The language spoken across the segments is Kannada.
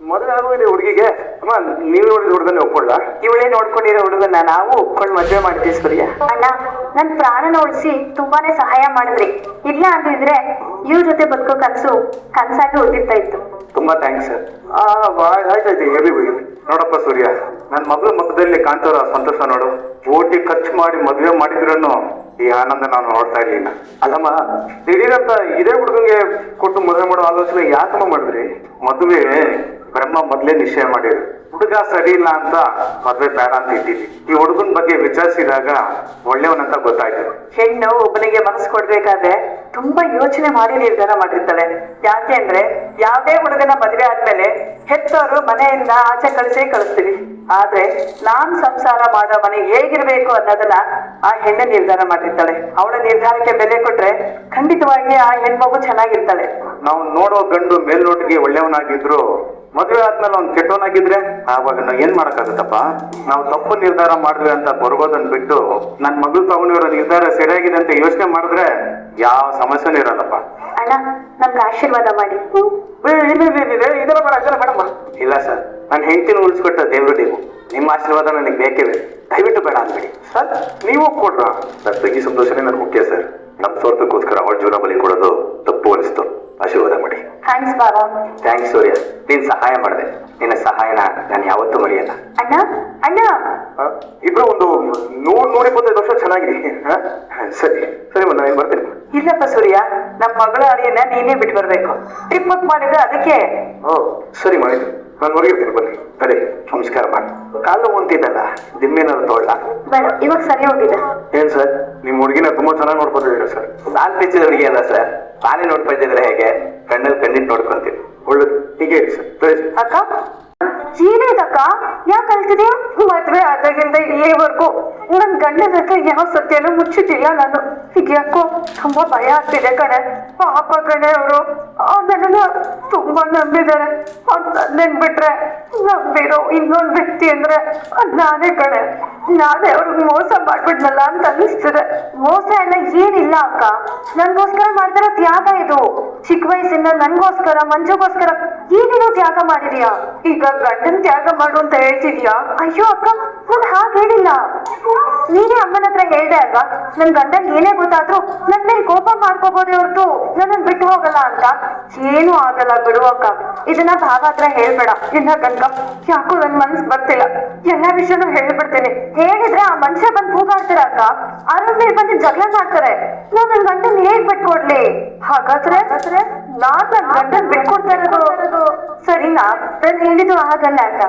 ಮದುವೆ ಆಗೋಗಿದೆ ಹುಡುಗಿಗೆ. ಅಮ್ಮ ನೀವು ನೋಡಿದ ಹುಡುಗನ ಒಪ್ಕೊಳ್ಳ? ಇವಳೇ ನೋಡ್ಕೊಂಡಿರೋ ಹುಡುಗನ್ನ ನಾವು ಒಪ್ಕೊಂಡು ಮದುವೆ ಮಾಡಿದ್ವಿ ಸೂರ್ಯ. ಅಣ್ಣ, ನನ್ ಪ್ರಾಣನ ಉಳಿಸಿ ತುಂಬಾನೇ ಸಹಾಯ ಮಾಡಿದ್ರಿ. ಇಲ್ಲ ಅಂದಿದ್ರೆ ಇವ್ರ ಜೊತೆ ಬದುಕೋ ಕನ್ಸಾಗಿ ಉಳಿದಿರ್ತಾ ಇತ್ತು. ತುಂಬಾ ಥ್ಯಾಂಕ್ಸ್ ಸರ್. ಆಯ್ತಾಯ್ತು, ಹೇಳಿ ಬಿಡಿ. ನೋಡಪ್ಪ ಸೂರ್ಯ, ನನ್ನ ಮಗಳ ಮುಖದಲ್ಲಿ ಕಾಣ್ತಾರ ಸಂತೋಷ ನೋಡು. ಕೋಟಿ ಖರ್ಚು ಮಾಡಿ ಮದುವೆ ಮಾಡಿದ್ರೂ ಈ ಆನಂದ ನಾನು ನೋಡ್ತಾ ಇರ್ಲಿಲ್ಲ. ಅಲ್ಲಮ್ಮ, ದಿಢೀರಂತ ಇದೇ ಹುಡುಗಂಗೆ ಕೊಟ್ಟು ಮದುವೆ ಮಾಡೋ ಆಲೋಚನೆ ಯಾಕಮ್ಮ ಮಾಡಿದ್ರಿ? ಮದುವೆ ಬ್ರಹ್ಮ ಮೊದ್ಲೇ ನಿಶ್ಚಯ ಮಾಡಿದ್ರು. ಹುಡುಗ ಸರಿ ಇಲ್ಲ ಅಂತ ಮದ್ವೆ ಬೇಡ ಅಂತ ಇಟ್ಟಿದ್ವಿ. ಈ ಹುಡುಗನ ಬಗ್ಗೆ ವಿಚಾರಿಸಿದಾಗ ಒಳ್ಳೆಯವನಂತ ಗೊತ್ತಾಯ್ತು. ಹೆಣ್ಣು ಒಬ್ಬನಿಗೆ ಮನಸ್ಸು ಕೊಡ್ಬೇಕಾದ್ರೆ ತುಂಬಾ ಯೋಚನೆ ಮಾಡಿ ನಿರ್ಧಾರ ಮಾಡಿರ್ತಾಳೆ. ಯಾಕೆ ಅಂದ್ರೆ ಯಾವ್ದೇ ಹುಡುಗನ ಮದುವೆ ಆದ್ಮೇಲೆ ಹೆತ್ತವರು ಮನೆಯಿಂದ ಆಚೆ ಕಳಿಸ್ತೀವಿ. ಆದ್ರೆ ನಾನ್ ಸಂಸಾರ ಮಾಡೋ ಮನೆ ಹೇಗಿರ್ಬೇಕು ಅನ್ನೋದನ್ನ ಆ ಹೆಣ್ಣು ನಿರ್ಧಾರ ಮಾಡಿರ್ತಾಳೆ. ಅವಳ ನಿರ್ಧಾರಕ್ಕೆ ಬೆಲೆ ಕೊಟ್ರೆ ಖಂಡಿತವಾಗಿ ಆ ಹೆಣ್ಮಗು ಚೆನ್ನಾಗಿರ್ತಾಳೆ. ನಾವು ನೋಡೋ ಗಂಡು ಮೇಲ್ನೋಟಿಗೆ ಒಳ್ಳೆಯವನಾಗಿದ್ರು ಮದುವೆ ಆದ್ಮೇಲೆ ಅವ್ನು ಕೆಟ್ಟವನಾಗಿದ್ರೆ ಆವಾಗ ನಾವು ಏನ್ ಮಾಡಕ್ಕಾಗತ್ತಪ್ಪ? ನಾವು ತಪ್ಪು ನಿರ್ಧಾರ ಮಾಡಿದ್ವಿ ಅಂತ ಕೊರಗೋದನ್ ಬಿಟ್ಟು ನನ್ ಮಗಳು ತಗೊಂಡಿರೋ ನಿರ್ಧಾರ ಸರಿಯಾಗಿದೆ ಅಂತ ಯೋಚನೆ ಮಾಡಿದ್ರೆ ಯಾವ ಸಮಸ್ಯೆನೂ ಇರಲ್ಲಪ್ಪ. ಅಣ್ಣ, ನಮ್ಗೆ ಆಶೀರ್ವಾದ ಮಾಡಿ. ಇದೆಲ್ಲ ಬೇಡಮ್ಮ. ಇಲ್ಲ ಸರ್, ನನ್ನ ಹೆಂಡತಿನ ಉಳಿಸ್ಕೊಟ್ಟ ದೇವ್ರು ನೀವು. ನಿಮ್ಮ ಆಶೀರ್ವಾದ ನನಗೆ ಬೇಕೇ ಬೇಕು. ದಯವಿಟ್ಟು ಬೇಡ ಅಂದ್ಬಿಡಿ ಸರ್. ನೀವು ಕೊಡ್ರ? ನನ್ನ ತಂಗಿ ಸಂತೋಷನೇ ನನ್ಗೆ ಮುಖ್ಯ ಸರ್. ನಮ್ ಸ್ವಾರ್ಥಕ್ಕೋಸ್ಕರ ಅವಳ ಜೀವನ ಬಲಿ ಕೊಡೋದು ತಪ್ಪು ಅನಿಸ್ತು. ಆಶೀರ್ವಾದ ಮಾಡಿ. ಥ್ಯಾಂಕ್ಸ್ ಬಾಬಾ. ಥ್ಯಾಂಕ್ಸ್ ಸೂರ್ಯ, ನೀನ್ ಸಹಾಯ ಮಾಡಿದೆ. ನಿನ್ನ ಸಹಾಯನ ನಾನು ಯಾವತ್ತೂ ಮರೆಯಲ್ಲ. ಅಣ್ಣ ಅಣ್ಣ, ಇಬ್ರು ಒಂದು 100-125 ವರ್ಷ ಚೆನ್ನಾಗಿದೆ. ಸರಿ ಸರಿ, ನಾನು ಬರ್ತೇನೆ. ಇಲ್ಲಪ್ಪ ಸೂರ್ಯ, ನಮ್ಮ ಮಗಳ ಅಳಿಯನ್ನ ನೀನೇ ಬಿಟ್ಟು ಬರ್ಬೇಕು. ಟ್ರಿಪ್ ಬುಕ್ ಮಾಡಿದ್ರೆ ಅದಕ್ಕೆ. ಸರಿ ಮಾಡಿದ್ರು, ನಾನು ಹೊರಗಿರ್ತೀನಿ. ಬನ್ನಿ. ಅದೇ ನಮಸ್ಕಾರ ಮಾಡಿ. ಕಾಲು ಹೊಂತಿದ್ದಲ್ಲ, ದಿಮ್ಮೇನಾದ್ರು ತೊಗೊಳ್ಳ? ಬೇಡ, ಇವಾಗ ಸರಿ ಹೋಗಿದೆ. ಏನ್ ಸರ್, ನಿಮ್ ಹುಡುಗಿನ ತುಂಬಾ ಚೆನ್ನಾಗಿ ನೋಡ್ಕೊಂಡಿದ್ದೀರಾ ಸರ್. ನಾನ್ ಪಿಚ್ಚಿದ ಹುಡುಗಿ ಅಲ್ಲ ಸರ್, ನಾನೇ ನೋಡ್ಕೊಳ್ತಿದ್ರೆ ಹೇಗೆ? ಕಣ್ಣಲ್ಲಿ ಕಣ್ಣಿಟ್ಟು ನೋಡ್ಕೊಂತೀನಿ. ಒಳ್ಳೇದು, ಹೀಗೆ ಹೇಳಿ ಸರ್. ಅಕ್ಕ, ಏನಾಯ್ತಕ್ಕ? ಯಾಕೆ ಕಳ್ತಿದ್ಯಾ? ಮದ್ವೆ ಆದಾಗಿಂದ ಇಲ್ಲಿವರೆಗೂ ನನ್ ಗಂಡನ ಹತ್ರ ಯಾವ ಸತ್ಯನೂ ಮುಚ್ಚಿಟ್ಟಿಲ್ಲ ನಾನು. ಈಗ ಯಾಕೋ ತುಂಬಾ ಭಯ ಆಗ್ತಿದೆ ಕಣೆ. ಪಾಪ ಕಣೆ ಅವರು ನನ್ನನ್ನ ತುಂಬಾ ನಂಬಿದ್ದಾರೆ. ನನ್ ಬಿಟ್ರೆ ನಂಬಿರೋ ಇನ್ನೊಂದ್ ವ್ಯಕ್ತಿ ಅಂದ್ರೆ ನಾನೇ ಕಣೆ. ನಾನೇ ಅವ್ರಿಗೆ ಮೋಸ ಮಾಡ್ಬಿಡ್ನಲ್ಲ ಅಂತ ಅನ್ನಿಸ್ತಿದೆ. ಮೋಸ ಎಲ್ಲ ಏನಿಲ್ಲ ಅಕ್ಕ, ನನ್ಗೋಸ್ಕರ ಮಾಡ್ತಾರ ತ್ಯಾಗ ಇದು. ಚಿಕ್ಕ ವಯಸ್ಸಿಂದ ನನ್ಗೋಸ್ಕರ, ಮಂಜುಗೋಸ್ಕರ ಏನೇನೋ ತ್ಯಾಗ ಮಾಡಿದ್ಯಾ. ಈಗ ಗಂಡನ್ ತ್ಯಾಗ ಮಾಡು ಅಂತ ಹೇಳ್ತಿದ್ಯಾ? ಅಯ್ಯೋ ಅಕ್ಕ, ನಾನು ಹಾಗೆ ಹೇಳಿಲ್ಲ. ನೀನೇ ಅಮ್ಮನ ಹತ್ರ ಹೇಳ್ದೆ ಅಲ್ವಾ, ನನ್ ಗಂಡನ್ ಏನೇ ಗೊತ್ತಾದ್ರೂ ನನ್ ಮೇಲೆ ಕೋಪ ಮಾಡ್ಕೋಬೋದೇ ಹೊರತು ನನ್ನನ್ ಬಿಟ್ಟು ಹೋಗಲ್ಲ ಅಂತ. ಏನೂ ಆಗಲ್ಲ ಬಿಡು ಅಕ್ಕ, ಇದನ್ನ ಭಾವ ಹತ್ರ ಹೇಳ್ಬೇಡ. ಇಲ್ಲ ಗಂಗ, ಯಾಕೋ ನನ್ ಮನ್ಸ್ ಬರ್ತಿಲ್ಲ. ಎಲ್ಲಾ ವಿಷಯನೂ ಹೇಳ್ಬಿಡ್ತೇನೆ. ಹೇಳಿದ್ರೆ ಆ ಮನುಷ್ಯ ಬಂದು ಕೂಗಾಡ್ತಾರ ಅಕ್ಕ, ಅದ್ರ ಮೇಲೆ ಬಂದು ಜಗಳ ಮಾಡ್ತಾರೆ. ನಾನ್ ನನ್ ಗಂಡನ್ ಹೇಗ್ ಬಿಟ್ಕೊಡ್ಲಿ? ಹಾಗಾದ್ರೆ ನಾನ್ ನನ್ ಗಂಡನ್ ಬಿಟ್ಕೊಡ್ತಾ ಇರೋದು ಸರಿನಾ? ನಾನು ಹೇಳಿದ್ದು ಆಗಲ್ಲ ಅಕ್ಕ.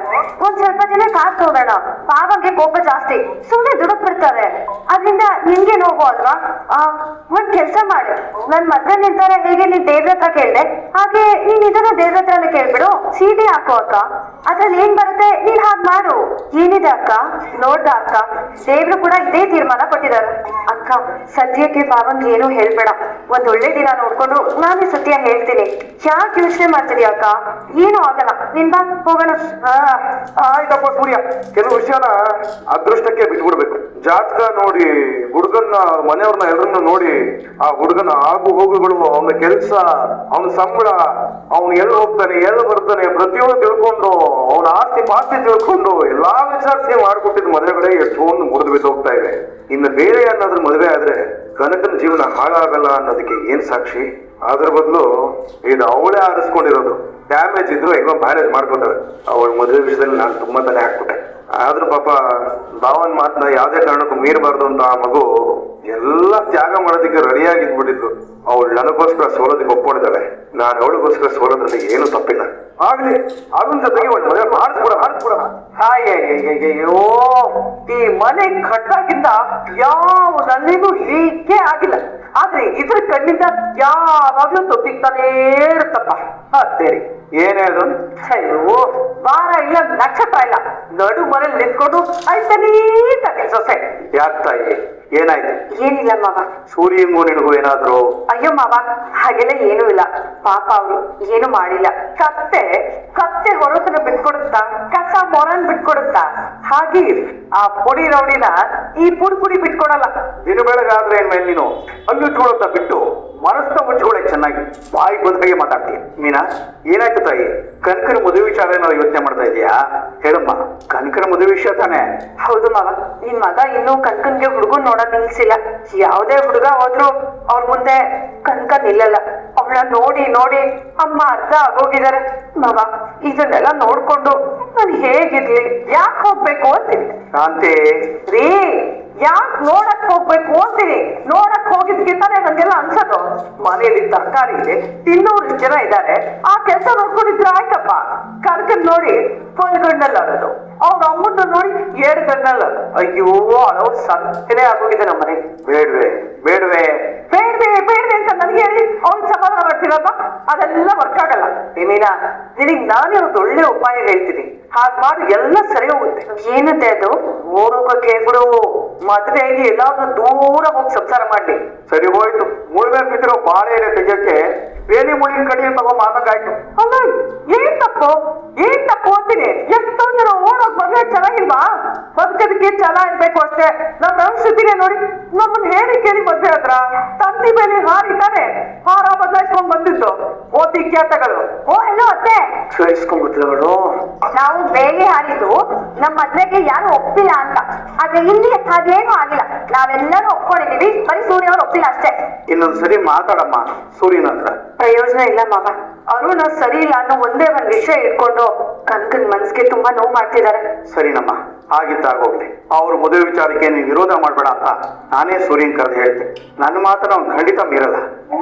ಒಂದ್ ಸ್ವಲ್ಪ ದಿನ ಕಾದ್ ನೋಡೋಣ. ಪಾವಗೆ ಕೋಪ ಜಾಸ್ತಿ, ಸುಮ್ನೆ ದುಡುಕ್ ಬಿಡ್ತಾರೆ. ಅದ್ರಿಂದ ನಿನ್ಗೆ ನೋವು ಅಲ್ವಾ? ಒಂದ್ ಕೆಲ್ಸ ಮಾಡು, ನನ್ ಮದ್ವೆ ನಿರ್ಧಾರ ಹೇಗೆ ನೀನ್ ದೇವ್ರ ಹತ್ರ ಕೇಳ್ದೆ ಹಾಗೆ ನೀನ್ ಇದನ್ನ ದೇವ್ರ ಹತ್ರನೇ ಕೇಳ್ಬಿಡು. ಚೀಟಿ ಹಾಕೋ ಅಕ್ಕ, ಅದ್ರಲ್ಲಿ ಏನ್ ಬರುತ್ತೆ ನೀನ್ ಹಾಗ್ ಮಾಡು. ಏನಿದೆ ಅಕ್ಕ? ನೋಡ್ದ ಅಕ್ಕ, ದೇವ್ರು ಕೂಡ ಇದೇ ತೀರ್ಮಾನ ಕೊಟ್ಟಿದ್ದಾರೆ. ಅಕ್ಕ, ಸದ್ಯಕ್ಕೆ ಪಾವಂಗ್ ಏನು ಹೇಳ್ಬೇಡ. ಒಂದ್ ಒಳ್ಳೆ ದಿನ ನೋಡ್ಕೊಂಡು ನಾನೇ ಸತ್ಯ ಹೇಳ್ತೀನಿ. ಯಾಕೆ ಯೋಚನೆ ಮಾಡ್ತಿದ್ಯಾ ಅಕ್ಕ? ಏನು ಆಗಲ್ಲ, ನಿನ್ ಬಾ ಹೋಗೋಣ. ಆಯ್ತಪ್ಪ ಸೂರ್ಯ, ಕೆಲವು ವಿಷಯನ ಅದೃಷ್ಟಕ್ಕೆ ಬಿಟ್ಬಿಡ್ಬೇಕು. ಜಾತಕ ನೋಡಿ, ಹುಡುಗನ್ನ ಮನೆಯವ್ರನ್ನ ಎಲ್ಲರನ್ನ ನೋಡಿ, ಆ ಹುಡುಗನ ಆಗು ಹೋಗುಗಳು, ಅವನ ಕೆಲಸ, ಅವನ ಸಂಬಳ, ಅವನು ಎಲ್ಲಿ ಹೋಗ್ತಾನೆ, ಎಲ್ಲಿ ಬರ್ತಾನೆ, ಪ್ರತಿಯೊಂದು ತಿಳ್ಕೊಂಡು, ಅವನ ಆಸ್ತಿ ಪಾಸ್ತಿ ತಿಳ್ಕೊಂಡು ಎಲ್ಲಾ ವಿಚಾರಿಸಿ ಮಾಡ್ಕೊಟ್ಟಿದ್ ಮದುವೆಗಳೇ ಎಷ್ಟೊಂದು ಮುರಿದು ಬಿದ್ದು ಹೋಗ್ತಾ ಇದೆ. ಇನ್ನು ಬೇರೆ ಏನಾದ್ರೂ ಮದುವೆ ಆದ್ರೆ ಕನಕನ ಜೀವನ ಹಾಳಾಗಲ್ಲ ಅನ್ನೋದಕ್ಕೆ ಏನ್ ಸಾಕ್ಷಿ? ಅದ್ರ ಬದಲು ಇದು ಅವಳೇ ಆರಿಸ್ಕೊಂಡಿರೋದು. ಡ್ಯಾಮೇಜ್ ಇದ್ರು ಹೆಂಗೋ ಮ್ಯಾರೇಜ್ ಮಾಡ್ಕೊಂಡಾರೆ. ಅವಳ ಮದುವೆ ವಿಷಯದಲ್ಲಿ ನಾನು ತುಂಬಾ ತಲೆ ಹಾಕ್ಬಿಟ್ಟೆ. ಆದ್ರೂ ಪಾಪ ಭಾವನ್ ಮಾತನ್ನ ಯಾವ್ದೇ ಕಾರಣಕ್ಕೂ ಮೀರಬಾರ್ದು ಅಂತ ಆ ಮಗು ಎಲ್ಲ ತ್ಯಾಗ ಮಾಡೋದಕ್ಕೆ ರೆಡಿಯಾಗಿದ್ಬಿಟ್ಟಿದ್ರು. ಅವಳು ನನಗೋಸ್ಕರ ಸೋಲೋದಕ್ಕೆ ಒಪ್ಕೊಂಡಿದ್ದಾಳೆ. ನಾನು ಅವಳಿಗೋಸ್ಕರ ಸೋಲೋದ್ರಲ್ಲಿ ಏನು ತಪ್ಪಿಲ್ಲ. ಆಗ್ಲಿ, ಅದನ್ನ ಜೊತೆಗೆ ಅವಳ ಮದುವೆ ಮಾಡಿಸ್ಬಿಡ. ಅಯ್ಯೋ, ಈ ಮನೆ ಕಟ್ಟಾಗಿಂದ ಯಾವ ನನ್ನೇನು ಹೀಗೆ ಆಗಿಲ್ಲ. ಆದ್ರೆ ಇದ್ರ ಕಣ್ಣಿಂದ ಯಾವಾಗ್ಲೂ ತೊಟ್ಟಿಗ್ತಾನೇ ಇರುತ್ತಪ್ಪ. ಅದೇರಿ ಏನೇ ಅದು? ಅಯ್ಯೋ, ವಾರ ಇಲ್ಲ, ನಕ್ಷತ್ರ ಇಲ್ಲ, ನಡು ಮನೇಲಿ ನಿಂತ್ಕೊಂಡು ಆಯ್ತಾನೇ ಸೊಸೆ. ಯಾಕೆ ತಾಯಿ, ಏನಾಯ್ತು? ಏನಿಲ್ಲ ಮಾವ. ಸೂರ್ಯಂಗೂ ನಿನಗೂ ಏನಾದ್ರು? ಅಯ್ಯೋ ಮಾವ, ಹಾಗೆಲ್ಲ ಏನೂ ಇಲ್ಲ. ಪಾಪ ಅವ್ರು ಏನು ಮಾಡಿಲ್ಲ. ಕತ್ತೆ ಹೊರತನ ಬಿಟ್ಕೊಡುತ್ತಾ, ಕಸ ಮೊರನ್ ಬಿಟ್ಕೊಡುತ್ತಾ, ಹಾಗೆ ಆ ಪುಡಿ ರೌಡಿನ ಈ ಪುಡಿ ಬಿಟ್ಕೊಡಲ್ಲ. ದಿನ ಬೆಳಗಾದ್ರೆ ಮೇಲೆ ನೀನು ಅಲ್ಲಿಟ್ಕೊಳತ್ತ ಬಿಟ್ಟು ಮನಸ್ಸನ್ನ ಮುಚ್ಚಿಕೊಳ್ಳೆ ಚೆನ್ನಾಗಿ, ಬಾಯಿ ಬಂದಾಗೆ ಮಾತಾಡ್ತೀಯ. ಮೀನಾ, ಏನಾಯ್ತು ತಾಯಿ? ಕನಕನ ಮದುವೆ ವಿಚಾರ ಏನಾದ್ರು ಯೋಚನೆ ಮಾಡ್ತಾ ಇದೀಯಾ? ಹೇಳಮ್ಮ, ಕನಕನ ಮದುವೆ ವಿಷಯ ತಾನೆ? ಹೌದು ಮಾವ, ನಿನ್ ಮಗ ಇನ್ನೂ ಕನ್ಕನ್ಗೆ ಹುಡುಗನ್ ನೋಡಕ್ ನಿಲ್ಸಿಲ್ಲ. ಯಾವ್ದೇ ಹುಡುಗ ಹೋದ್ರು ಅವ್ರ ಮುಂದೆ ಕನ್ಕನ್ ನಿಲ್ಲಲ್ಲ. ಅವಳ ನೋಡಿ ನೋಡಿ ಅಮ್ಮ ಅರ್ಧ ಆಗೋಗಿದ್ದಾರೆ. ಮಾವ, ಇದನ್ನೆಲ್ಲ ನೋಡ್ಕೊಂಡು ನಾನು ಹೇಗಿರ್ಲಿ? ಯಾಕೆ ಹೋಗ್ಬೇಕು ಅಂತೀನಿ. ಶಾಂತಿ ರೀ, ಯಾಕೆ ನೋಡಕ್ ಹೋಗ್ಬೇಕು ಅಂತೀನಿ? ನೋಡಕ್ ಹೋಗಿದ್ಕಿಂತಾನೆ ನಂಗೆಲ್ಲ ಅನ್ಸೋದು. ಮನೆಯಲ್ಲಿ ತರಕಾರಿ ಇದೆ, ತಿನ್ನೋರು ಜನ ಇದ್ದಾರೆ, ಆ ಕೆಲಸ ನೋಡ್ಕೊಂಡಿದ್ರೆ ಆಯ್ತಪ್ಪ. ಕನಕನ್ ನೋಡಿ ಫುಲ್ ಗಂಡಲ್ಲಿ ಆಡೋದು, ಅವ್ರ ಅಮ್ಮನ್ನ ನೋಡಿ 7 ಗಂಡಲ್ಲ. ಅಯ್ಯೋ, ಅಳೋರ್ ಸಂತನೇ ಆಗೋಗಿದೆ ನಮ್ಮ ಮನೆಗೆ. ಬೇಡ್ವೆ ಬೇಡ್ವೆ ಬೇಡ್ವೆ ಬೇಡ್ವೆ ಅಂತ ನನಗೆ ಹೇಳಿ ಅವ್ರಿಗೆ ಸಮಾಧಾನ ಮಾಡ್ತೀರಪ್ಪ. ಅದೆಲ್ಲ ವರ್ಕ್ ಆಗಲ್ಲ. ಮೀನಾ, ನಿನಗ್ ನಾನೇ ಒಂದು ಒಳ್ಳೆ ಉಪಾಯ ಹೇಳ್ತೀನಿ. ಹಾಗ್ ಮಾಡಿ ಎಲ್ಲ ಸರಿ ಹೋಗುತ್ತೆ. ಏನಂತೆ ಅದು? ಓಡೋಗಕ್ಕೆ ಬಿಡು. ಮದ್ವೆಗೆ ಎಲ್ಲಾದ್ರೂ ದೂರ ಹೋಗಿ ಸಂಸಾರ ಮಾಡ್ಲಿ. ಸರಿ ಹೋಯ್ತು. ಮುಳುವೆ ಬಿದ್ದಿರೋ ಬಾಳೆ ಎಲೆ ತೆಗಿಯೋಕೆ ಬೇಲಿ ಮುಳಿನ ಕಡೆ ತಗೋ ಮಾತಾಗಾಯ್ತು. ಅಲ್ಲ, ಏನ್ ತಪ್ಪು ಅಂತೀನಿ. ಎಷ್ಟೋ ಜನ ಓಡೋಗ್ ಮದ್ವೆ ಚೆನ್ನಾಗಿಲ್ವಾ? ಬದುಕೋದಕ್ಕೆ ಛಲ ಇರ್ಬೇಕು ಅಷ್ಟೇ. ನಮ್ಮ ಸಂಸ್ಕೃತಿಗೆ ನೋಡಿ, ನಮ್ಮನ್ನ ಹೇಳಿ ಕೇಳಿ ಮದ್ವೆ ಆದ್ರ ತಂದಿ ಬೇಲಿ ಹಾರಿತಾನೆ ಹಾರ ಬದಲಾಯಿಸ್ಕೊಂಡ್ ಬಂದಿದ್ದು ಓದಿ ಖ್ಯಾತಗಳು. ಓ ಹೆಲೋ ಅತ್ತೆ, ಕೇಳಿಸ್ಕೊಂಡ್ಬಿಟ್ಲವಳು. ನಾವು ಬೇಲಿ ಹಾರಿದ್ದು ನಮ್ಮ ಮದ್ವೆಗೆ ಯಾರು ಒಪ್ಪಿಲ್ಲ ಅಂತ. ಆದ್ರೆ ಇಲ್ಲಿ ಅದೇನು ಆಗಿಲ್ಲ, ನಾವೆಲ್ಲರೂ ಒಪ್ಕೊಂಡಿದೀವಿ. ಬರೀ ಸೂರ್ಯ ಅವ್ರು ಒಪ್ಪಿಲ್ಲ ಅಷ್ಟೇ. ಇನ್ನೊಂದ್ಸರಿ ಮಾತಾಡಮ್ಮ ಸೂರ್ಯನ ಹತ್ರ. ಪ್ರಯೋಜನ ಇಲ್ಲ ಮಾವ. ಅರುಣ ಸರಿ ಇಲ್ಲ ಅನ್ನೋ ಒಂದೇ ಒಂದ್ ವಿಷಯ ಇಟ್ಕೊಂಡು ಕನ್ಕನ್ ಮನ್ಸ್ಗೆ ತುಂಬಾ ನೋವು ಮಾಡ್ತಿದ್ದಾರೆ. ಸರಿನಮ್ಮ, ಆಗಿದ್ದಾಗೋಗ್ಲಿ. ಅವ್ರ ಮದುವೆ ವಿಚಾರಕ್ಕೆ ನೀನ್ ವಿರೋಧ ಮಾಡ್ಬೇಡ ಅಂತ ನಾನೇ ಸೂರ್ಯನ್ ಕರೆದು ಹೇಳ್ತೆ. ನನ್ನ ಮಾತನ್ನ ಅವ್ನು ಖಂಡಿತ ಮೀರಲ್ಲ.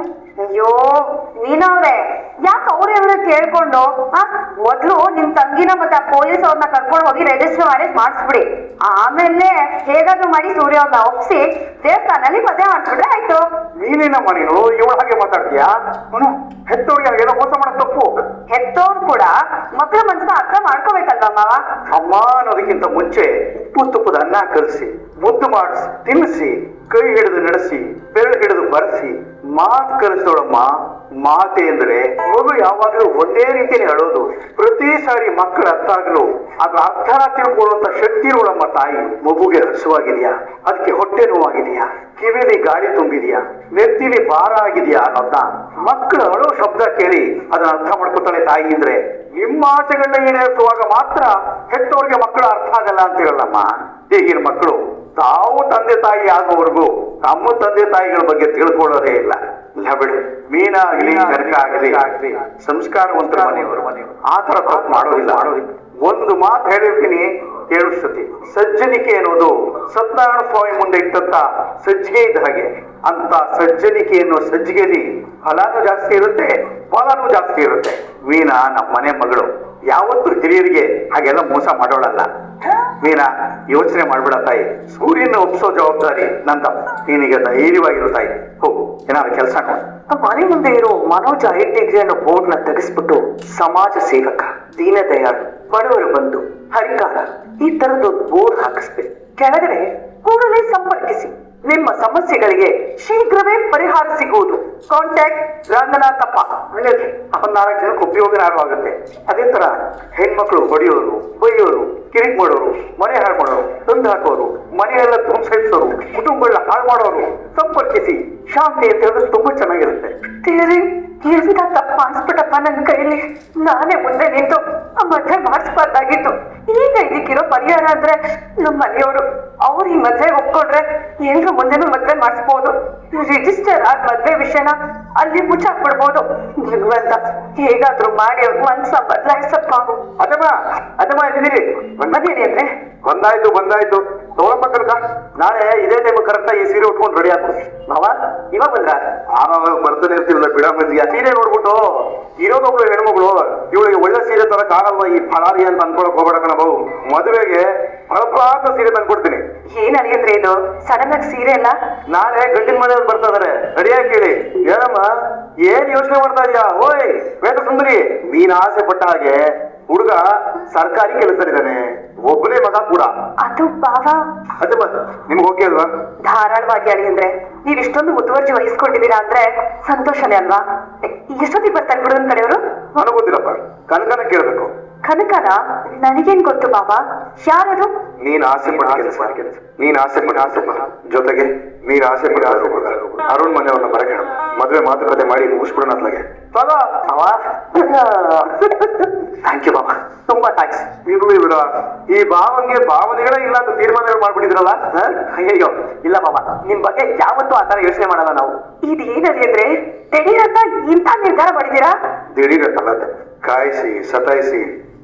ಅಯ್ಯೋ ಮೀನವ್ರೆ, ಯಾಕೆ ಅವ್ರವ್ರ ಕೇಳ್ಕೊಂಡು ಮೊದ್ಲು ನಿಮ್ ತಂಗಿನ ಮತ್ತೆ ಆ ಪೊಲೀಸ್ ಅವ್ರನ್ನ ಕರ್ಕೊಂಡು ಹೋಗಿ ರಿಜಿಸ್ಟರ್ ಮ್ಯಾರೇಜ್ ಮಾಡಿಸ್ಬಿಡಿ. ಆಮೇಲೆ ಹೇಗಾದ್ರೂ ಮಾಡಿ ಸೂರ್ಯ ಅವ್ರನ್ನ ಒಪ್ಸಿ ದೇವಸ್ಥಾನಲ್ಲಿ ಮದುವೆ ಮಾಡಿಸ್ಬಿಟ್ರೆ ಆಯ್ತು. ನೀನೇನಮ್ಮ ನೀನು ಇವಳ ಹಾಗೆ ಮಾತಾಡ್ತೀಯಾ? ಹೆತ್ತವ್ರಿಗೆ ಏನೋ ಮೋಸ ಮಾಡೋ ತಪ್ಪು. ಹೆತ್ತವ್ರು ಕೂಡ ಮಕ್ಳ ಮನ್ಸನ್ನ ಅರ್ಥ ಮಾಡ್ಕೋಬೇಕಲ್ವಾ ಮಾವ? ಅಮ್ಮ ಅನ್ನೋದಕ್ಕಿಂತ ಮುಂಚೆ ಉಪ್ಪು ತುಪ್ಪದ ಅನ್ನ ಕಲಸಿ, ಮುದ್ದು ಮಾಡಿಸಿ, ತಿನ್ನಿಸಿ, ಕೈ ಹಿಡಿದು ನಡೆಸಿ, ಬೆರಳು ಹಿಡಿದು ಬರೆಸಿ ಮಾತು ಕಲಿಸೋಳಮ್ಮ. ಮಾತೆ ಅಂದ್ರೆ ಮಗು ಯಾವಾಗಲೂ ಒಂದೇ ರೀತಿಯಲ್ಲಿ ಹೇಳೋದು. ಪ್ರತಿ ಸಾರಿ ಮಕ್ಕಳ ಅರ್ಥ ಆಗಲು ಅದ್ರ ಅರ್ಥ ತಿಳ್ಕೊಳ್ಳುವಂತ ಶಕ್ತಿ ಇರೋಳಮ್ಮ ತಾಯಿ. ಮಗುಗೆ ಹಸುವಾಗಿದೆಯಾ, ಅದಕ್ಕೆ ಹೊಟ್ಟೆ ನೋವಾಗಿದೆಯಾ, ಕಿವಿಲಿ ಗಾಳಿ ತುಂಬಿದೆಯಾ, ನೆತ್ತಿಲಿ ಭಾರ ಆಗಿದೆಯಾ ಅನ್ನೋದನ್ನ ಮಕ್ಕಳು ಅಳೋ ಶಬ್ದ ಕೇಳಿ ಅದನ್ನ ಅರ್ಥ ಮಾಡ್ಕೊತಾಳೆ ತಾಯಿ. ಅಂದ್ರೆ ನಿಮ್ಮ ಆಸೆಗಳನ್ನ ಈಡೇರಿಸುವಾಗ ಮಾತ್ರ ಹೆತ್ತವ್ರಿಗೆ ಮಕ್ಕಳು ಅರ್ಥ ಆಗಲ್ಲ ಅಂತಿರಲ್ಲಮ್ಮ. ಈಗಿನ ಮಕ್ಕಳು ತಾವು ತಂದೆ ತಾಯಿ ಆಗುವವರೆಗೂ ನಮ್ಮ ತಂದೆ ತಾಯಿಗಳ ಬಗ್ಗೆ ತಿಳ್ಕೊಳ್ಳೋದೇ ಇಲ್ಲ. ಬಿಡು, ಮೀನಾ ಆಗ್ಲಿ ಕನಕ ಆಗ್ಲಿ ಸಂಸ್ಕಾರವಂತರ ಮನೆಯವರು ಆತರ ತಪ್ಪು ಮಾಡೋದಿಲ್ಲ. ಒಂದು ಮಾತು ಹೇಳಿರ್ತೀನಿ, ಕೇಳಿಸ್ತತಿ. ಸಜ್ಜನಿಕೆ ಅನ್ನೋದು ಸತ್ಯನಾರಾಯಣ ಸ್ವಾಮಿ ಮುಂದೆ ಇಟ್ಟಂತ ಸಜ್ಜಿಗೆ ಇದ್ದ ಹಾಗೆ. ಅಂತ ಸಜ್ಜನಿಕೆ ಅನ್ನೋ ಸಜ್ಜಿಗೆಯಲ್ಲಿ ಫಲಾನು ಜಾಸ್ತಿ ಇರುತ್ತೆ, ಫಲನೂ ಜಾಸ್ತಿ ಇರುತ್ತೆ. ಮೀನಾ ನಮ್ಮ ಮನೆ ಮಗಳು, ಯಾವತ್ತು ಹಿರಿಯರಿಗೆ ಹಾಗೆಲ್ಲ ಮೋಸ ಮಾಡೋಳಲ್ಲ. ಮೀನಾ, ಯೋಚನೆ ಮಾಡ್ಬೇಡ ತಾಯಿ. ಸೂರ್ಯನ ಒಪ್ಸೋ ಜವಾಬ್ದಾರಿ ನಂದ. ನೀನೀಗ ಧೈರ್ಯವಾಗಿರೋ ತಾಯಿ. ಹೋಗು, ಏನಾದ್ರು ಕೆಲಸ ಮಾಡು. ಮನೆ ಮುಂದೆ ಇರೋ ಮನೋಜ್ ಡಿಗ್ರಿ ಅನ್ನೋ ಬೋರ್ಡ್ ನ ತೆಗೆಸ್ಬಿಟ್ಟು ಸಮಾಜ ಸೇವಕ, ದೀನ ದಯಾಳು, ಬಡವರು ಬಂಧು, ಹರಿಕಾರ ಈ ತರದೊಂದು ಬೋರ್ಡ್ ಹಾಕಿಸ್ಬೇಕು. ಕೆಳಗಡೆ ಕೂಡಲೇ ಸಂಪರ್ಕಿಸಿ, ನಿಮ್ಮ ಸಮಸ್ಯೆಗಳಿಗೆ ಶೀಘ್ರವೇ ಪರಿಹಾರ ಸಿಗುವುದು. ಕಾಂಟ್ಯಾಕ್ಟ್ ರಂಗನಾಥಪ್ಪ. ಒಳ್ಳೇದು, 14 ಜನಕ್ಕೆ ಉಪಯೋಗ ಆಗುತ್ತೆ. ಅದೇ ತರ ಹೆಣ್ಮಕ್ಳು ಹೊಡೆಯೋರು, ಬೈಯೋರು, ಕಿರಿಕ್ ಮಾಡೋರು, ಮನೆ ಹಾಳು ಮಾಡೋರು, ತಂದು ಹಾಕೋರು, ಮನೆಯೆಲ್ಲ ಧ್ವಂಸಿಸೋರು, ಕುಟುಂಬಗಳನ್ನ ಹಾಳು ಮಾಡೋರು ಸಂಪರ್ಕಿಸಿ. ಶಾಂತಿ ಅಂತ ಹೇಳಿದ್ರೆ ತುಂಬಾ ಚೆನ್ನಾಗಿರುತ್ತೆ. ಎಂತ ತಪ್ಪ ಅನ್ಸ್ಬಿಟ್ಟಪ್ಪ ನನ್ನ ಕೈಲಿ. ನಾನೇ ಮುಂದೆ ನಿಂತು ಆ ಮದ್ವೆ ಮಾಡಿಸ್ಬಾರ್ದಾಗಿತ್ತು. ಈಗ ಇದಕ್ಕಿರೋ ಪರಿಹಾರ ಅಂದ್ರೆ ನಮ್ಮ ಮನೆಯವರು ಅವ್ರು ಈ ಮದ್ವೆ ಒಪ್ಕೊಂಡ್ರೆ ಎಲ್ರ ಮುಂದೆನೂ ಮದ್ವೆ ಮಾಡಿಸ್ಬೋದು. ರಿಜಿಸ್ಟರ್ ಆದ ಮದ್ವೆ ವಿಷಯನ ಅಲ್ಲಿ ಮುಚ್ಚಾಕ್ಬಿಡ್ಬೋದು. ಭಗವಂತ ಹೇಗಾದ್ರೂ ಮಾಡಿ ಅವ್ರ ಮನ್ಸ ಬದಲಾಯಿಸಪ್ಪ. ಅದಮ್ಮ ಇದ್ದೀರಿ? ಬಂದಿರಿ ಅಂದ್ರೆ ಬಂದಾಯ್ತು ತಗೊಳಪ್ಪ ಕನಕ. ನಾಳೆ ಇದೇ ಟೈಮ್ ಕರೆಕ್ಟ್ ಈ ಸೀರೆ ಉಟ್ಕೊಂಡು ರೆಡಿ ಆಗ್ಬೋದು. ಮಾವ ಇವಾಗ ಬಂದ್ರ? ಬರ್ತಾನೆ ಇರ್ತಿಲ್ಲ ಬಿಡ ಮಂದಿಗೆ. ಸೀರೆ ನೋಡ್ಬಿಟ್ಟು ಇರೋದೊಬ್ಳು ಹೆಣ್ಮಗಳು ಇವಳಿಗೆ ಒಳ್ಳೆ ಸೀರೆ ತರ ಕಾಣಲ್ವ ಈ ಫಲಾರಿ ಅಂತ ಅನ್ಕೊಳಕ್ ಹೋಗ್ಬೇಡ ಕಣಬು. ಮದುವೆಗೆ ಫಳಫಳಾದ ಸೀರೆ ತಂದ್ಕೊಡ್ತೀನಿ. ಏನ್ ಅಲ್ಲಿಂದ್ರೆ ಇದು ಸಡನ್ ಆಗಿ ಸೀರೆ ಅಲ್ಲ? ನಾಳೆ ಗಂಡಿನ ಮನೆಯವ್ರು ಬರ್ತಾ ಇದಾರೆ, ರೆಡಿಯಾಗಿ ಕೇಳಿ. ಏನಮ್ಮ ಏನ್ ಯೋಚನೆ ಮಾಡ್ತಾ ಇದೀಯಾ? ಓಯ್ ವೇದ ಸುಂದರಿ, ನೀನ್ ಆಸೆ ಪಟ್ಟ ಹಾಗೆ ಹುಡುಗ ಸರ್ಕಾರಿ ಕೆಲಸದಲ್ಲಿದ್ದಾನೆ, ಒಬ್ಬನೇ ಮಗ ಕೂಡ. ಅದು ಬಾವ, ಅದೇ ನಿಮ್ಗೆ ಓಕೆ ಅಲ್ವಾ? ಧಾರಾಳವಾಗಿ ಅಳಿ ಅಂದ್ರೆ ನೀವ್ ಇಷ್ಟೊಂದು ಮುತುವರ್ಜಿ ವಹಿಸ್ಕೊಂಡಿದ್ದೀರಾ ಅಂದ್ರೆ ಸಂತೋಷನೇ ಅಲ್ವಾ? ಎಷ್ಟೊತ್ತಿಗೆ ಬರ್ತಾರೆ ಹುಡುಗನ ಕಡೆಯವರು? ನನಗೆ ಗೊತ್ತಿಲ್ಲಪ್ಪ, ಕನಕನ ಕೇಳ್ಬೇಕು. ಕನಕನ? ನನಗೇನ್ ಗೊತ್ತು ಬಾಬಾ, ಯಾರದು? ನೀನ್ ಆಸೆ ಪಡ ಕೆಲಸ, ನೀನ್ ಆಸೆ ಪಡ ಜೊತೆಗೆ ನೀನ್ ಆಸೆ ಪಡ ಅರುಣ್ ಮನೆಯವ್ರನ್ನ ಬರಕ್ಕೆ ಹೇಳು. ಮದ್ವೆ ಮಾತುಕತೆ ಮಾಡಿ ಮುಗಿಸ್ಬಿಡೋಣ ಅತ್ಲಾಗೆ. ಥ್ಯಾಂಕ್ ಯು ಬಾಬಾ, ತುಂಬಾ ಥ್ಯಾಂಕ್ಸ್. ಇರ್ಲಿ ಬಿಡ, ಈ ಭಾವನ್ಗೆ ಭಾವನೆಗಳೇ ಇಲ್ಲ ಅಂತ ತೀರ್ಮಾನಗಳು ಮಾಡ್ಬಿಟ್ಟಿದ್ರಲ್ಲ. ಅಯ್ಯಯ್ಯೋ ಇಲ್ಲ ಬಾಬಾ, ನಿಮ್ ಬಗ್ಗೆ ಯಾವತ್ತೂ ಆತರ ಯೋಚನೆ ಮಾಡಲ್ಲ ನಾವು. ಇದೇನಲ್ಲಿ ಅಂದ್ರೆ ದಿಢೀರಂತ ಇಂಥ ನಿರ್ಧಾರ ಮಾಡಿದೀರಾ? ದಿಢೀರಂತಲ್ಲ, ಕಾಯಿಸಿ ಸತಾಯಿಸಿ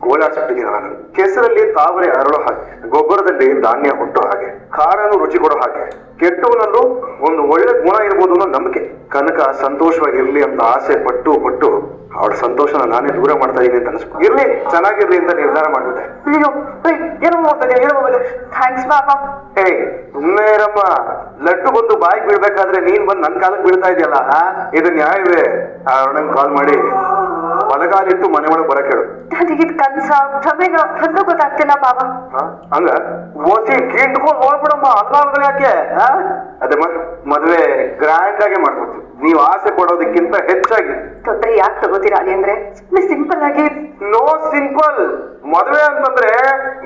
ಓಡಾಡ್ಸ್ಬಿಟ್ಟಿದ್ದೀನಿ ನಾನು. ಕೆಸರಲ್ಲಿ ತಾವರೆ ಅರಳೋ ಹಾಗೆ, ಗೊಬ್ಬರದಲ್ಲಿ ಧಾನ್ಯ ಹುಟ್ಟೋ ಹಾಗೆ, ಖಾರನು ರುಚಿ ಕೊಡೋ ಹಾಗೆ, ಕೆಟ್ಟವನಲ್ಲೂ ಒಂದು ಒಳ್ಳೆ ಗುಣ ಇರ್ಬೋದು ಅನ್ನೋ ನಂಬಿಕೆ. ಕನಕ ಸಂತೋಷವಾಗಿರ್ಲಿ ಅಂತ ಆಸೆ ಪಟ್ಟು ಪಟ್ಟು ಅವಳ ಸಂತೋಷನ ನಾನೇ ದೂರ ಮಾಡ್ತಾ ಇದೀನಿ ಅಂತ ಅನ್ಸ್ಕೊ. ಇರ್ಲಿ, ಚೆನ್ನಾಗಿರ್ಲಿ ಅಂತ ನಿರ್ಧಾರ ಮಾಡ್ಬಿಟ್ಟೆ. ಏನೋ ಮಾಡ್ತಾನೆ ಹೇಳ್ಬೋದು. ಥ್ಯಾಂಕ್ಸ್ ಬಾಬಾ. ಸುಮ್ಮನೆ ಇರಮ್ಮ, ಲಡ್ಡು ಬಂದು ಬಾಯಿಗೆ ಬೀಳ್ಬೇಕಾದ್ರೆ ನೀನ್ ಬಂದು ನನ್ ಕಾಲಕ್ಕೆ ಬೀಳ್ತಾ ಇದೆಯಲ್ಲ, ಇದು ನ್ಯಾಯವೇ? ಆ ಅರುಣಂಗ್ ಕಾಲ್ ಮಾಡಿ ಬಲಗಾಲಿಟ್ಟು ಮನೆ ಒಳಗೆ ಬರಕ್ ಹೇಳು. ನನಗಿದ್ ಕನ್ಸ ಭ್ರಮೆನ ಒಂದು ಗೊತ್ತಾಗ್ತಿಲ್ಲ ಬಾಬಾ. ಹಂಗ ಓಸಿ ಕಿಂಡ್ಕೊಂಡು ಹೋಗ್ಬಿಡಮ್ಮ, ಅಲ್ಲಾಗಳು ಯಾಕೆ? ಅದೇ ಮದ್ವೆ ಗ್ರ್ಯಾಂಡ್ ಆಗಿ ಮಾಡ್ಕೊಡ್ತೀವಿ, ನೀವು ಆಸೆ ಪಡೋದಕ್ಕಿಂತ ಹೆಚ್ಚಾಗಿ. ತೊಂದ್ರೆ ಯಾಕೆ ತಗೋತೀರಾ ಅಲ್ಲಿ ಅಂದ್ರೆ ಸಿಂಪಲ್ ಆಗಿ. No simple. ಮದ್ವೆ ಅಂತಂದ್ರೆ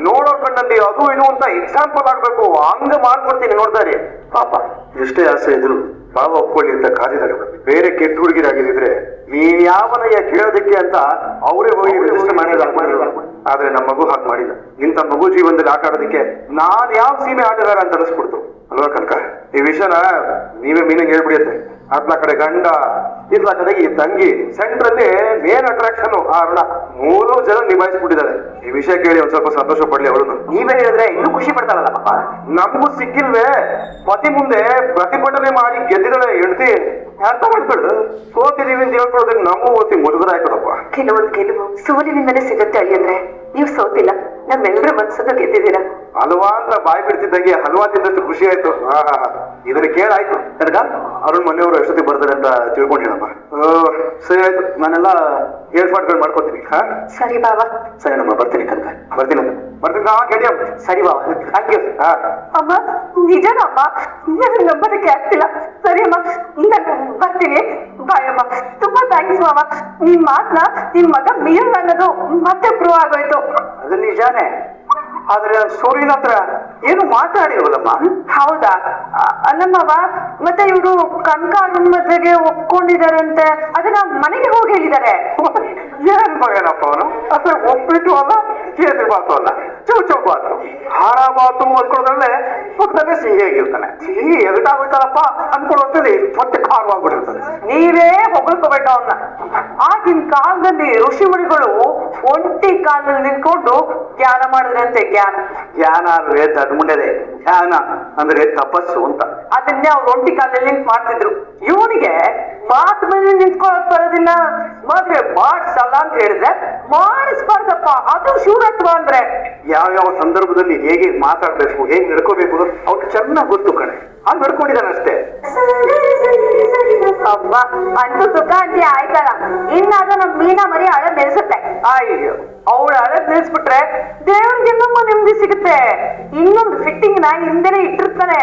ನೋಡೋ ಕಣ್ಣಲ್ಲಿ ಅದು ಇದು ಅಂತ ಎಕ್ಸಾಂಪಲ್ ಆಗ್ಬೇಕು, ಹಂಗ ಮಾಡ್ಕೊಡ್ತೀನಿ. ನೋಡ್ತಾರೆ ಪಾಪ ಎಷ್ಟೇ ಆಸೆ ಇದ್ರು ಬಾಬಾ ಒಪ್ಕೊಳ್ಳಿ ಅಂತ ಕಾದಿದಾಗ ಬೇರೆ ಕೆಟ್ಟ ಹುಡುಗಿರಾಗಿದ್ರೆ ನೀನ್ ಯಾವನಯ್ಯ ಕೇಳೋದಕ್ಕೆ ಅಂತ ಅವರೇ ಹೋಗಿ ರಿಜಿಸ್ಟರ್ ಮಾಡಿಲ್ಲ. ಆದ್ರೆ ನಮ್ಮ ಮಗು ಹಾಗೆ ಮಾಡಿಲ್ಲ. ಇಂಥ ಮಗು ಜೀವನದಲ್ಲಿ ಆಟ ಆಡೋದಕ್ಕೆ ನಾನ್ ಯಾವ ಸೀಮೆ ಆಟಗಾರ ಅಂತ ಅನಿಸ್ಬಿಡ್ತು ಅಲ್ವಾ ಕನಕ? ಈ ವಿಷಯನ ನೀವೇ ಮೀನಿಂಗ್ ಹೇಳ್ಬಿಡಿಯತ್ತೆ. ಅತ್ಲ ಕಡೆ ಗಂಡ, ಇತ್ಲ ಕಡೆಗೆ ಈ ತಂಗಿ, ಸೆಂಟ್ರ್ ಅಲ್ಲಿ ಮೇನ್ ಅಟ್ರಾಕ್ಷನ್ ಆ ಅರುಣ. 3 ಜನ ನಿಭಾಯಿಸ್ಬಿಟ್ಟಿದ್ದಾರೆ. ಈ ವಿಷಯ ಕೇಳಿ ಒಂದ್ ಸ್ವಲ್ಪ ಸಂತೋಷ ಪಡ್ಲಿ ಅವಳು. ನೀವೇ ಹೇಳಿದ್ರೆ ಇನ್ನೂ ಖುಷಿ ಪಡ್ತಾರಲ್ಲ ಪಾಪ. ನಮಗೂ ಸಿಕ್ಕಿಲ್ವೇ? ಪತಿ ಮುಂದೆ ಪ್ರತಿಭಟನೆ ಮಾಡಿ ಗೆದ್ದಿದ್ದಾಳೆ ಹೆಂಡತಿ. ಅರ್ಥ ಮಾಡ್ಕೊಳ್ಳು, ಸೋತಿದೀವಿ ಅಂತ ಹೇಳ್ಕೊಳ್ಳೋದಕ್ಕೆ ನಮಗೂ ಓದಿ ಮುದುಗರಾಯ್ತದಪ್ಪ. ಕೆಲವೊಂದು ಗೆಲುವು ಸೋಲಿನಿಂದಲೇ ಸಿಗುತ್ತೆ ಅಳಿ ಅಂದ್ರೆ ನೀವು ಸೋತಿಲ್ಲ, ನಮ್ಮೆಲ್ಲರ ಮನಸ್ಸನ್ನು ಗೆದ್ದಿದ್ದೀರಾ. ಹಲ್ವಾ ಅಂತ ಬಾಯಿ ಬಿಡ್ತಿದ್ದಂಗೆ ಹಲ್ವಾ ತಿಂದಷ್ಟು ಖುಷಿ ಆಯ್ತು. ಇದನ್ನ ಕೇಳಾಯ್ತು ಕನಕ. ಅರುಣ್ ಮನೆಯವರು ಎಷ್ಟೊತ್ತಿಗೆ ಬರ್ತಾರೆ ಅಂತ ತಿಳ್ಕೊಂಡಿರಮ್ಮ. ಸರಿ ಆಯ್ತು, ನಾನೆಲ್ಲ ಏರ್ಪಾಡುಗಳು ಮಾಡ್ಕೊತೀನಿ. ಸರಿ ಬಾಬಾ. ಸರಿ ನಮ್ಮ ಬರ್ತೀನಿ ಕನಕ, ಬರ್ತೀನಿ ಗೆಳೆಯ. ಸರಿ ಬಾಬಾ, ಥ್ಯಾಂಕ್ ಯು. ಅಮ್ಮ ನಿಜನಾ ಅಮ್ಮ? ನನಗೆ ನಂಬದಕ್ಕೆ ಆಗ್ತಿಲ್ಲ. ಸರಿ ಅಮ್ಮ, ನಾನು ಬರ್ತೀನಿ. ಬಾಯ್ ಅಮ್ಮ. ತುಂಬಾ ಥ್ಯಾಂಕ್ಸ್ ಮಾಮ. ನಿನ್ ಮಾತನ್ನ ನಿನ್ ಮಗ ಮೀರ್ ಅನ್ನೋದು ಮತ್ತೆ ಪ್ರೂವ್ ಆಗೋಯ್ತು. ಅದು ನಿಜಾನೇ, ಆದ್ರೆ ಸೂರ್ಯನ ಹತ್ರ ಏನು ಮಾತಾಡಿರೋದಮ್ಮ. ಹೌದಾ? ಅಲ್ಲಮ್ಮವ, ಮತ್ತೆ ಇವರು ಕನಕ ಅರುಣ್ ಮದ್ವೆಗೆ ಒಪ್ಕೊಂಡಿದಾರಂತೆ, ಅದನ್ನ ಮನೆಗೆ ಹೋಗಿ ಹೇಳಿದ್ದಾರೆ. ಏನ್ ಮಗನಪ್ಪ ಅವನು? ಅಸೆ ಒಪ್ಪಿಟ್ಟು ಅಲ್ಲ, ಕೇಸರಿ ಬಾತು ಅಲ್ಲ, ಚೌಚೌ ಬಾತು, ಖಾರ ಬಾತು ಅನ್ಕೊಳ್ಳೋದ್ರಲ್ಲೇ ಪಕ್ಕದಲ್ಲೇ ಸಿಹಿ ಆಗಿರ್ತಾನೆ. ಸಿಹಿ ಎಗಟಾಗೋಯ್ತಾರಪ್ಪ ಅನ್ಕೊಳ್ಳೋದ್ರಲ್ಲಿ ಮತ್ತೆ ಖಾರವಾಗ್ಬಿಟ್ಟಿರ್ತದೆ. ನೀವೇ ಹೊಗಳ್ಕೋಬೇಕು ಅವನ್ನ. ಆಗಿನ ಕಾಲದಲ್ಲಿ ಋಷಿ ಮುನಿಗಳು ಒಂಟಿ ಕಾಲದಲ್ಲಿ ನಿಂತ್ಕೊಂಡು ಜ್ಞಾನ ಮಾಡಿದ್ರಂತೆ. ಜ್ಞಾನ ಅಂದ್ರೆ ತಡ್ಮುಂಡದೆ, ಧ್ಯಾನ ಅಂದ್ರೆ ತಪಸ್ಸು ಅಂತ. ಅದನ್ನೇ ಅವ್ರು ಒಂಟಿ ಕಾಲದಲ್ಲಿ ನಿಂತು ಮಾಡ್ತಿದ್ರು. ಇವನಿಗೆ ಮಾತು ಮೇಲೆ ನಿಂತ್ಕೊಳ್ಳೋಕ್ ಬರೋದಿಲ್ಲ, ಮದ್ವೆ ಮಾಡಿಸಲ್ಲ ಅಂತ ಹೇಳಿದ್ರೆ ಮಾಡಿಸ್ಬಾರ್ದಪ್ಪ, ಅದು ಶೂರತ್ವ ಅಂದ್ರೆ. ಯಾವ್ಯಾವ ಸಂದರ್ಭದಲ್ಲಿ ಹೇಗೆ ಮಾತಾಡ್ಬೇಕು, ಹೇಗೆ ನಡ್ಕೋಬೇಕು ಅವ್ರು ಚೆನ್ನಾಗಿ ಗೊತ್ತು ಕಣೆ. ಅವ್ನು ನಡ್ಕೊಂಡಿದ್ದಾನಷ್ಟೇ. ಅಬ್ಬ, ಅಂತೂ ಸುಖ ಅಂತ ಆಯ್ತಲ್ಲ. ಇನ್ನಾದ್ರೂ ನಮ್ ಮೀನಾ ಮರಿ ಹಳೆ ಬೆಳೆಸುತ್ತೆ. ಅಯ್ಯೋ, ಅವಳು ಹಳದ್ ನಿಲ್ಸ್ಬಿಟ್ರೆ ದೇವ್ರಿಗೆ ನಮ್ಮ ನೆಮ್ಮದಿ ಸಿಗುತ್ತೆ. ಇನ್ನೊಂದು ಫಿಟ್ಟಿಂಗ್ ನ ಹಿಂದೆನೆ ಇಟ್ಟಿರ್ತಾನೆ.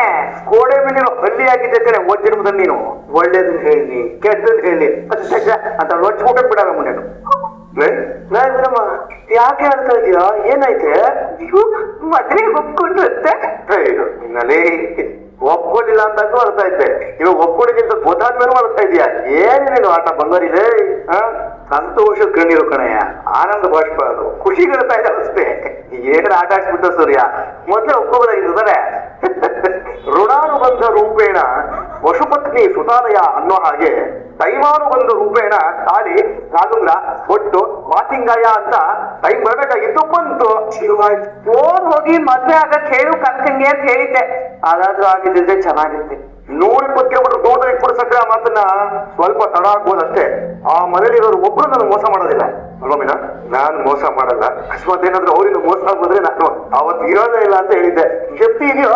ಗೋಡೆ ಮೇಲಿರೋ ಹಳ್ಳಿಯಾಗಿದ್ದೆ ಕಣೆ ಓದಿರ್ಬೋದಲ್ಲಿ. ನೀನು ಒಳ್ಳೇದನ್ನ ಹೇಳಿ ಕೆಟ್ಟದನ್ನ ಹೇಳಿ ಅಂತ ಲೊಚ್ಬಿಟ್ಟು ಬಿಡಲ್ಲ ಮುಂದೇನು. ಯಾಕೆ ಹೇಳ್ತಾ ಇದೀಯಾ? ಏನಾಯ್ತೆ? ನೀವು ಮದ್ವೆಗೆ ಒಪ್ಕೊಂಡ್ರಂತೆ. ಇನ್ನಲ್ಲಿ ಒಪ್ಕೊಂಡಿಲ್ಲ ಅಂತ ಅರ್ಥ ಐತೆ. ಇವಾಗ ಒಪ್ಕೊಂಡಿಗಿಂತ ಗೊತ್ತಾದ್ಮೇಲೆ ಮಾಡ್ತಾ ಇದೀಯಾ? ಏನೇನು ಆಟ ಬಂದೋರಿದೆ. ಸಂತೋಷ ಕಣ್ಣಿರೋ ಕಣಯ್ಯ, ಆನಂದ ಬಾಷ್ಪ, ಅದು ಖುಷಿ ಗೆಳ್ತಾ ಇದೆ ಅಷ್ಟೇ. ಏನಾರ ಆಟ ಆಡ್ಸ್ಬಿಟ್ಟು ಸೂರ್ಯ ಮೊದ್ಲೇ ಒಪ್ಕೋಬೋದಾಗಿದ್ದಾರೆ. ಋಣಾನುಬಂಧ ರೂಪೇಣ ಪಶುಪತ್ನಿ ಸುತಾಲಯ ಅನ್ನೋ ಹಾಗೆ ದೈವಾನುಬಂಧ ರೂಪೇಣ ತಾಳಿ ಕಾಲುಂಗ್ರ ಒಟ್ಟು ಮಾತಿಂಗಾಯ ಅಂತ ಟೈಮ್ ಬರ್ಬೇಕಾಗಿತ್ತು, ಬಂತು. ಓದ್ ಹೋಗಿ ಮದ್ವೆ ಆಗಕ್ ಹೇಳು ಕನಕಂಗೆ ಅಂತ ಹೇಳಿದ್ದೆ. ಅದಾದ್ರೂ ಆಗಿದ್ದಿದ್ರೆ ಚೆನ್ನಾಗಿರುತ್ತೆ. 120 ಕಿಲೋಮೀಟರ್ ದೂರದಲ್ಲಿ ಇಟ್ಬಿಡ್ಸಕ್ರೆ ಆ ಮಾತನ್ನ ಸ್ವಲ್ಪ ತಡ ಆಗ್ಬೋದಷ್ಟೇ. ಆ ಮನೇಲಿರೋರು ಒಬ್ರು ನಾನು ಮೋಸ ಮಾಡೋದಿಲ್ಲ ಅಲ್ವಾ ಮೀನಾ? ನಾನು ಮೋಸ ಮಾಡಲ್ಲ. ಅಕಸ್ಮಾತ್ ಏನಾದ್ರೂ ಅವ್ರಿಂದ ಮೋಸ ಆಗ್ಬೋದ್ರೆ ನಾನು ಅವತ್ತು ಇರೋದೇ ಇಲ್ಲ ಅಂತ ಹೇಳಿದ್ದೆ. ಜಪ್ತಿ ಇದೆಯೋ